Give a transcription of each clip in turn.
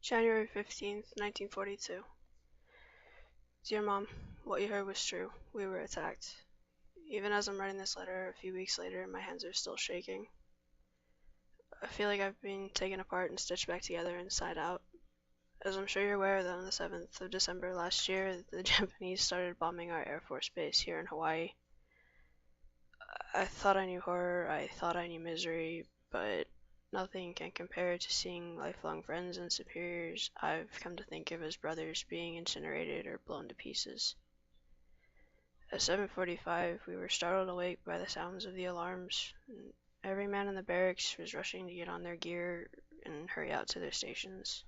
January 15th, 1942. Dear Mom, what you heard was true. We were attacked. Even as I'm writing this letter, a few weeks later, my hands are still shaking. I feel like I've been taken apart and stitched back together inside out. As I'm sure you're aware that on the 7th of December last year, the Japanese started bombing our Air Force base here in Hawaii. I thought I knew horror, I thought I knew misery, but nothing can compare to seeing lifelong friends and superiors I've come to think of as brothers being incinerated or blown to pieces. At 7:45, we were startled awake by the sounds of the alarms, and every man in the barracks was rushing to get on their gear and hurry out to their stations.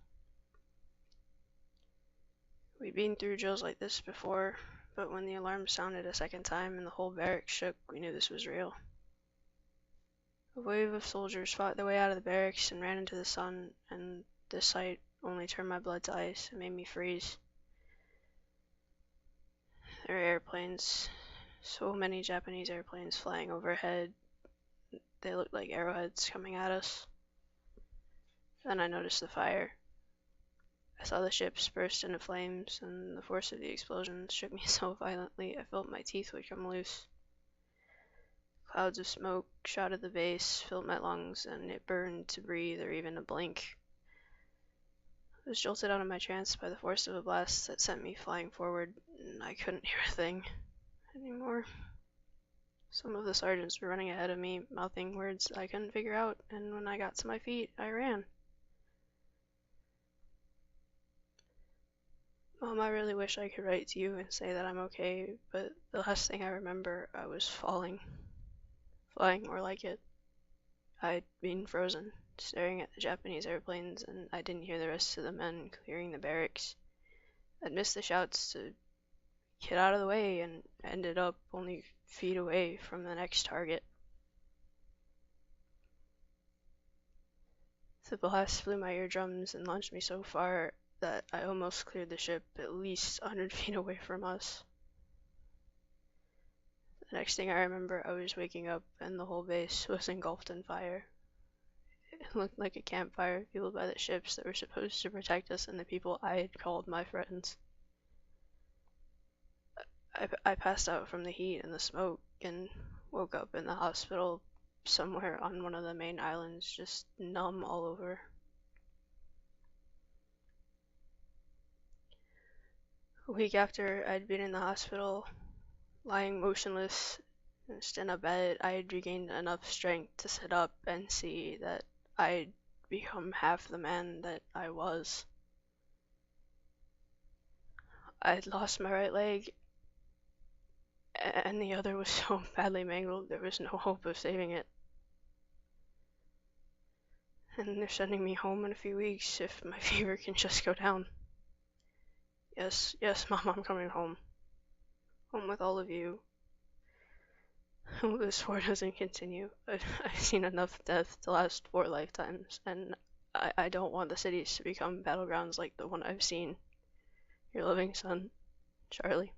We'd been through drills like this before, but when the alarm sounded a second time and the whole barracks shook, we knew this was real. A wave of soldiers fought their way out of the barracks and ran into the sun, and the sight only turned my blood to ice and made me freeze. There were airplanes, so many Japanese airplanes flying overhead. They looked like arrowheads coming at us. Then I noticed the fire. I saw the ships burst into flames, and the force of the explosions shook me so violently I felt my teeth would come loose. Clouds of smoke shot at the base, filled my lungs, and it burned to breathe or even to blink. I was jolted out of my trance by the force of a blast that sent me flying forward, and I couldn't hear a thing anymore. Some of the sergeants were running ahead of me, mouthing words I couldn't figure out, and when I got to my feet, I ran. Mom, I really wish I could write to you and say that I'm okay, but the last thing I remember, I was falling. Flying more like it. I'd been frozen, staring at the Japanese airplanes, and I didn't hear the rest of the men clearing the barracks. I'd missed the shouts to get out of the way and ended up only feet away from the next target. The blast flew my eardrums and launched me so far that I almost cleared the ship at least 100 feet away from us. The next thing I remember, I was waking up and the whole base was engulfed in fire. It looked like a campfire fueled by the ships that were supposed to protect us and the people I had called my friends. I passed out from the heat and the smoke and woke up in the hospital somewhere on one of the main islands, just numb all over. A week after I'd been in the hospital, lying motionless just in a bed, I had regained enough strength to sit up and see that I'd become half the man that I was. I'd lost my right leg, and the other was so badly mangled there was no hope of saving it. And they're sending me home in a few weeks if my fever can just go down. Yes, yes, Mom, I'm coming home. Home with all of you. I hope this war doesn't continue. I've seen enough death to last 4 lifetimes, and I don't want the cities to become battlegrounds like the one I've seen. Your loving son, Charlie.